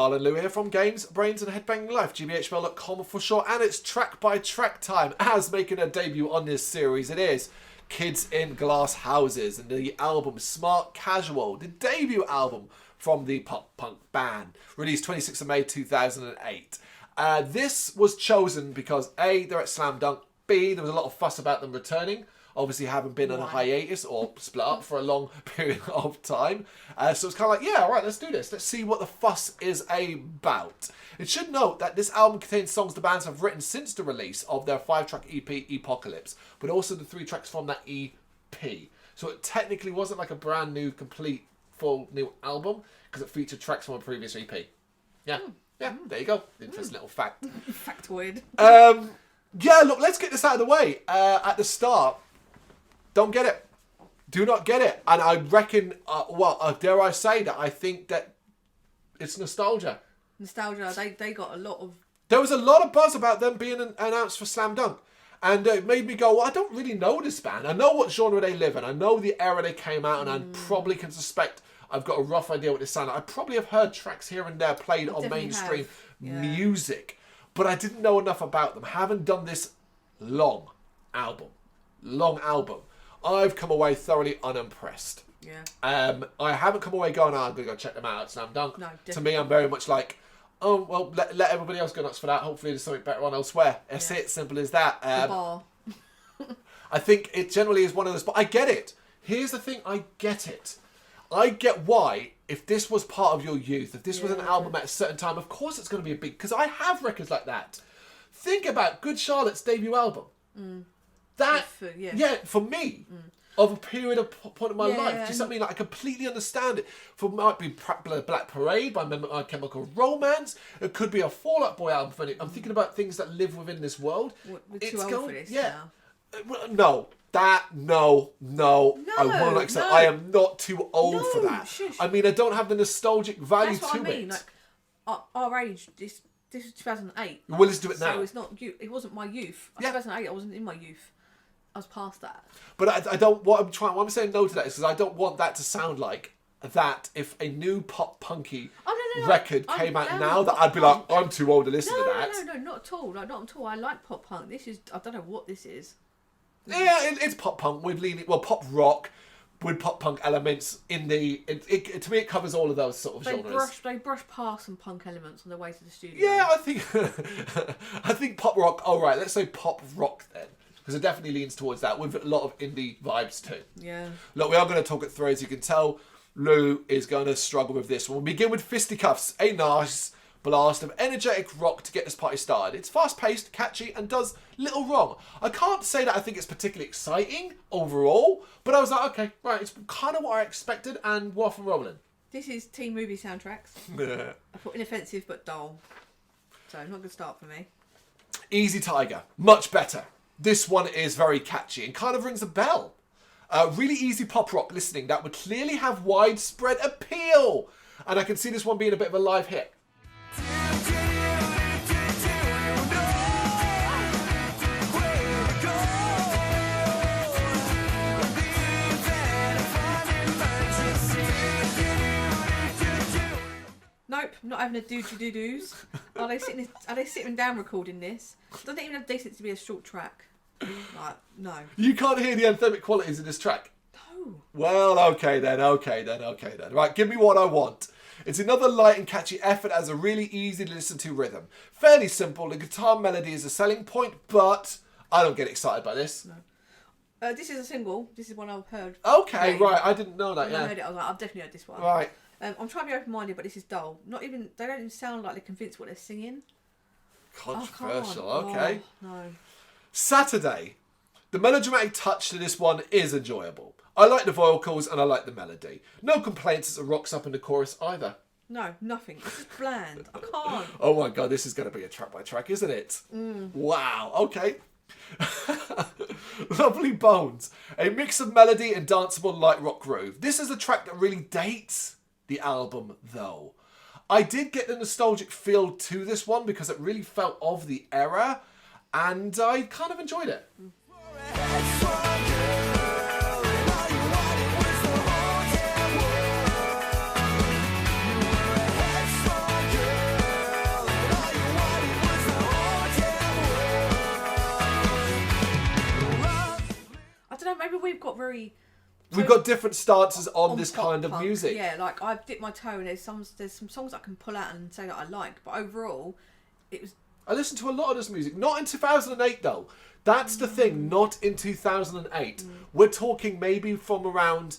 Carl and Lou here from Games, Brains and Head-Banging Life, gbhblofficial for short, and it's track by track time. As making a debut on this series, it is Kids in Glass Houses and the album Smart Casual, the debut album from the pop-punk band, released 26th of May 2008. This was chosen because A, they're at Slam Dunk, B, there was a lot of fuss about them returning, obviously haven't been on a hiatus or split up for a long period of time. So it's kind of like, yeah, all right, let's do this. Let's see what the fuss is about. It should note that this album contains songs the bands have written since the release of their 5-track EP, Apocalypse, but also the 3 tracks from that EP. So it technically wasn't like a brand new, complete, full new album, because it featured tracks from a previous EP. Yeah, there you go. Interesting little fact. Factoid. Yeah, look, let's get this out of the way. At the start, don't get it. Do not get it. And I reckon, dare I say that I think that it's nostalgia. Nostalgia, they got a lot of... There was a lot of buzz about them being announced for Slam Dunk. And it made me go, well, I don't really know this band. I know what genre they live in. I know the era they came out, and I probably can suspect I've got a rough idea what they sound like. I probably have heard tracks here and there played on mainstream music. But I didn't know enough about them. Haven't done this long album. I've come away thoroughly unimpressed. Yeah. I haven't come away going, I'm going to go check them out at Slam Dunk. No, to me, I'm very much like, oh, well, let everybody else go nuts for that. Hopefully there's something better on elsewhere. That's it. Simple as that. The bar. I think it generally is one of those, but I get it. Here's the thing, I get it. I get why, if this was part of your youth, if this was an album at a certain time, of course it's going to be a big... Because I have records like that. Think about Good Charlotte's debut album. That, for me, of a period of point in my life. Just something like I completely understand it. For might be Black Parade by My Chemical Romance. It could be a Fall Out Boy album. For I'm thinking about things that live within this world. We're too old for this now. No. I want to I am not too old for that. Shush. I mean, I don't have the nostalgic value That's what to I mean. it. Like, our age, this was 2008. Well, let's do it now. So it's not you. It wasn't my youth. 2008, I wasn't in my youth. I was past that. But I don't. What I'm saying no to that is because I don't want that to sound like that. If a new pop punky record came out now, that I'd be like, I'm too old to listen to that. No, not at all. Like, not at all. I like pop punk. This is. I don't know what this is. Yeah, it's pop punk with pop rock with pop punk elements in the. To me, it covers all of those sort of genres. They brush past some punk elements on their way to the studio. Yeah, I think pop rock. Oh right, let's say pop rock then, because it definitely leans towards that with a lot of indie vibes too. Yeah. Look, we are going to talk it through. As you can tell, Lou is going to struggle with this one. We'll begin with Fisticuffs, a nice blast of energetic rock to get this party started. It's fast-paced, catchy, and does little wrong. I can't say that I think it's particularly exciting overall, but I was like, okay, right, it's kind of what I expected, and we're off and rolling. This is teen movie soundtracks. I thought inoffensive but dull. So not a good start for me. Easy Tiger, much better. This one is very catchy and kind of rings a bell. Really easy pop rock listening that would clearly have widespread appeal. And I can see this one being a bit of a live hit. Nope, not having a doo-doo-doo-doos. Are they sitting down recording this? Doesn't it even have decency to be a short track? Like, no. You can't hear the anthemic qualities in this track? No. Well, okay then. Right, give me what I want. It's another light and catchy effort as a really easy to listen to rhythm. Fairly simple, the guitar melody is a selling point, but I don't get excited by this. No. This is a single. This is one I've heard. Okay, right, I didn't know that, When I heard it, I was like, I've definitely heard this one. Right. I'm trying to be open-minded, but this is dull. They don't even sound like they're convinced what they're singing. Controversial, okay. Oh, no. Saturday. The melodramatic touch to this one is enjoyable. I like the vocals and I like the melody. No complaints as it rocks up in the chorus either. No, nothing. It's just bland. I can't. Oh my god, this is going to be a track by track, isn't it? Wow, okay. Lovely Bones. A mix of melody and danceable light rock groove. This is a track that really dates the album, though. I did get the nostalgic feel to this one because it really felt of the era, and I kind of enjoyed it. we've got very... We've got different stances on this pop kind of punk. music. Yeah, like I've dipped my toe, and there's some songs I can pull out and say that I like, but overall, it was... I listened to a lot of this music. Not in 2008, though. That's the thing, not in 2008. We're talking maybe from around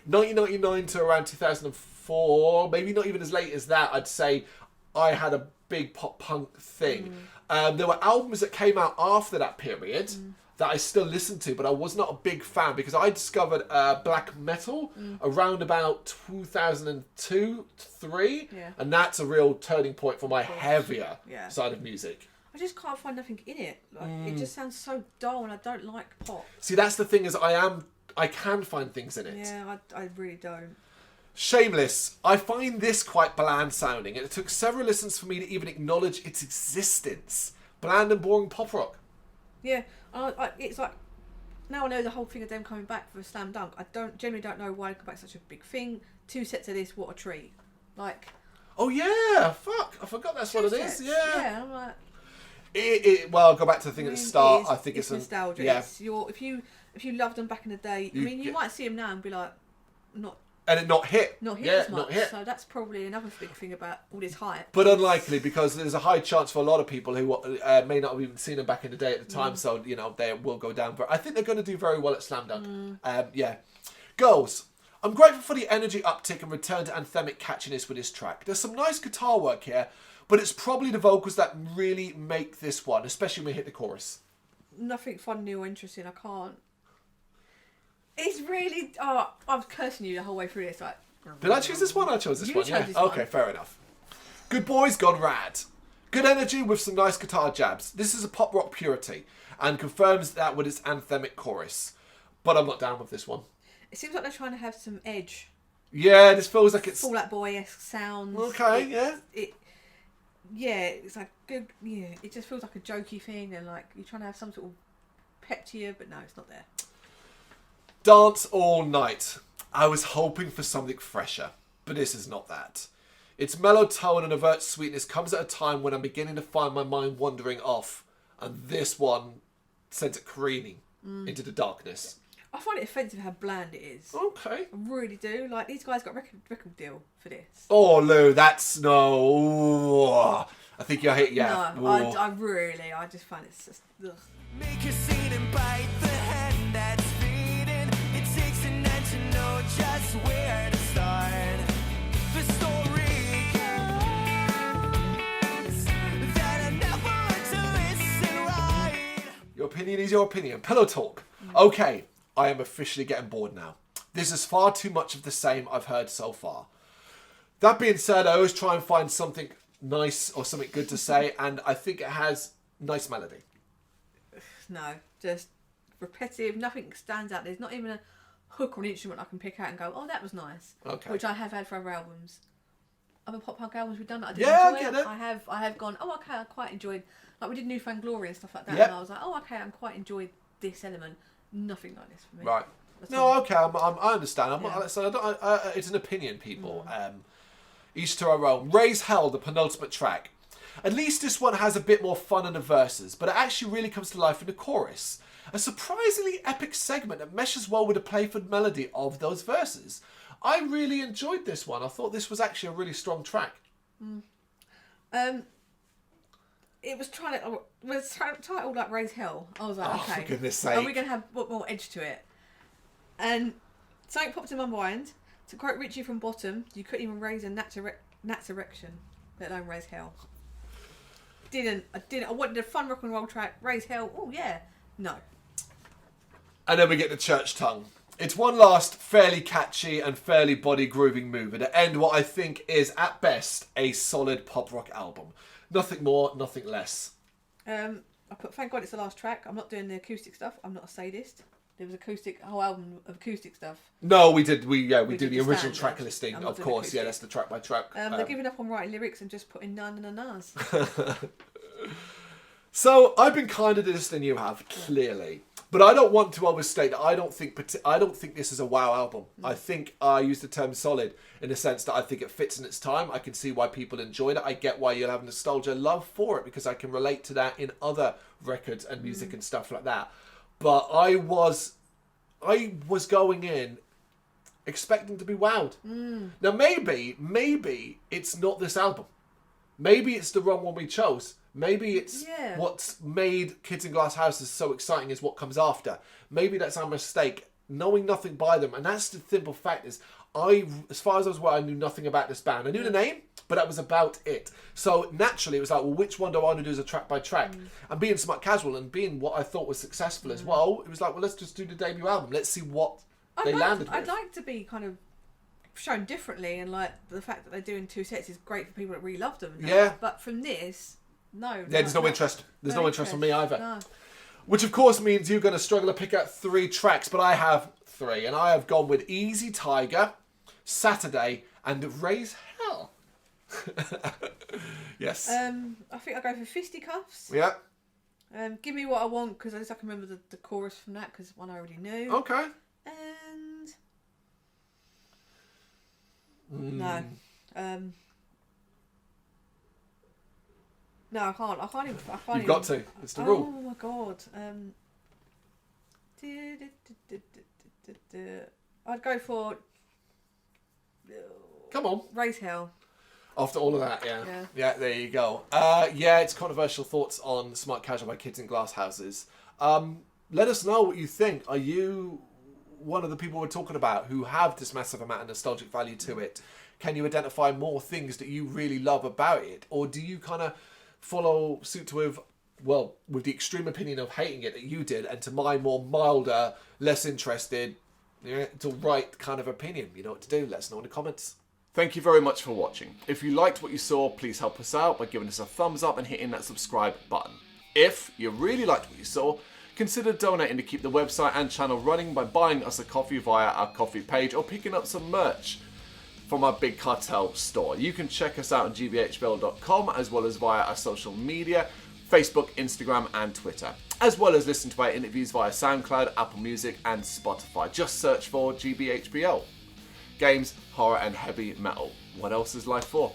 1999 to around 2004, maybe not even as late as that. I'd say I had a big pop punk thing. There were albums that came out after that period that I still listened to, but I was not a big fan because I discovered black metal around about 2002, 3, and that's a real turning point for my heavier side of music. I just can't find nothing in it. Like, it just sounds so dull, and I don't like pop. See, that's the thing, is I can find things in it. Yeah, I really don't. Shameless. I find this quite bland sounding, and it took several listens for me to even acknowledge its existence. Bland and boring pop rock. Yeah, it's like, now I know the whole thing of them coming back for a slam dunk. I generally don't know why they come back such a big thing. 2 sets of this, what a treat. Like... Oh yeah, fuck. I forgot that's what it is. Yeah. Yeah, I'm like... Well, I'll go back to the thing at the start. I think it's nostalgia. Yeah. If you loved them back in the day, you might see them now and be like, not it not hit. Not hit as much. Not hit. So that's probably another big thing about all this hype. But unlikely, because there's a high chance for a lot of people who may not have even seen them back in the day at the time. So they will go down. But I think they're going to do very well at Slam Dunk. Yeah. Girls, I'm grateful for the energy uptick and return to anthemic catchiness with this track. There's some nice guitar work here, but it's probably the vocals that really make this one, especially when we hit the chorus. Nothing fun, new or interesting. I can't. It's really... Oh, I was cursing you the whole way through this. Like, did I choose this one? I chose this one, yeah. This okay, one. Fair enough. Good boys gone rad. Good energy with some nice guitar jabs. This is a pop rock purity and confirms that with its anthemic chorus. But I'm not down with this one. It seems like they're trying to have some edge. Yeah, this feels like it's... Fall Out Boy-esque sounds. Okay, it's like good. Yeah, it just feels like a jokey thing, and like you're trying to have some sort of pep to you, but no, it's not there. Dance all night. I was hoping for something fresher, but this is not that. Its mellow tone and overt sweetness comes at a time when I'm beginning to find my mind wandering off, and this one sends it careening into the darkness. I find it offensive how bland it is. Okay. I really do. Like, these guys got a record deal for this. Oh, Lou, that's no... I think you're hit, yeah. No, I just find it's just... Ugh. Make a scene and bite the hand that's feeding. It takes an end to know just where to start. The story goes that I never learned to listen right. Your opinion is your opinion. Pillow talk. Okay. I am officially getting bored now. This is far too much of the same I've heard so far. That being said, I always try and find something nice or something good to say, and I think it has nice melody. No, just repetitive. Nothing stands out. There's not even a hook or an instrument I can pick out and go, oh, that was nice. Okay. Which I have had for other albums. Other pop punk albums we've done that I did enjoy. I get it. I have gone, oh, okay, I quite enjoyed... Like, we did New Found Glory and stuff like that, Yep. and I was like, oh, okay, I quite enjoyed this element. Nothing like this for me. Right. No, okay, I understand. It's an opinion, people. Each to our own. Raise Hell, the penultimate track. At least this one has a bit more fun in the verses, but it actually really comes to life in the chorus. A surprisingly epic segment that meshes well with the playful melody of those verses. I really enjoyed this one. I thought this was actually a really strong track. It was titled like Raise Hell. I was like, okay, for goodness sake. are we going to have more edge to it? And something popped in my mind. To quote Richie from Bottom, you couldn't even raise a gnat's erection, let alone raise hell. I wanted a fun rock and roll track. Raise Hell. Oh yeah. No. And then we get the church tongue. It's one last fairly catchy and fairly body grooving move, and to end what I think is at best a solid pop rock album. Nothing more, nothing less. I put thank God it's the last track. I'm not doing the acoustic stuff. I'm not a sadist. There was a whole album of acoustic stuff. No, we did. We do the original standard. track listing, of course. Acoustic. Yeah, that's the track by track. They're giving up on writing lyrics and just putting none and a nas. So I've been kinder to this than you have, clearly. But I don't want to overstate that I don't think this is a wow album. I think I use the term solid in the sense that I think it fits in its time. I can see why people enjoyed it. I get why you'll have nostalgia love for it because I can relate to that in other records and music and stuff like that. But I was I was going in expecting to be wowed. Now maybe it's not this album. Maybe it's the wrong one we chose. Maybe it's what's made Kids in Glass Houses so exciting is what comes after. Maybe that's our mistake, knowing nothing by them. And that's the simple fact is, as far as I was aware, I knew nothing about this band. I knew the name, but that was about it. So naturally, it was like, well, which one do I want to do as a track by track? And being smart casual and being what I thought was successful as well, it was like, well, let's just do the debut album. Let's see what they landed with. I'd like to be kind of shown differently, and like the fact that they're doing 2 sets is great for people that really love them. Yeah. But from this, no. There's no interest. There's no interest from me either. No. Which of course means you're going to struggle to pick out 3 tracks, but I have 3, and I have gone with Easy Tiger, Saturday, and Raise Hell. Yes. I think I'll go for Fisticuffs. Yeah. Give Me What I Want, because at least I can remember the chorus from that, because one I already knew. Okay. And no. No, I can't. I can't even. You've got to. It's the rule. Oh my god. I'd go for. Come on. Raise Hell. After all of that, yeah, there you go. It's controversial thoughts on Smart Casual by Kids in Glass Houses. Let us know what you think. Are you one of the people we're talking about who have this massive amount of nostalgic value to it? Can you identify more things that you really love about it? Or do you kind of follow suit with the extreme opinion of hating it that you did, and to my more milder, less interested, it's all right kind of opinion? You know what to do. Let us know in the comments. Thank you very much for watching. If you liked what you saw, please help us out by giving us a thumbs up and hitting that subscribe button. If you really liked what you saw, consider donating to keep the website and channel running by buying us a coffee via our coffee page or picking up some merch from our Big Cartel store. You can check us out on gbhbl.com as well as via our social media, Facebook, Instagram and Twitter, as well as listen to our interviews via SoundCloud, Apple Music and Spotify. Just search for GBHBL. Games, horror and heavy metal. What else is life for?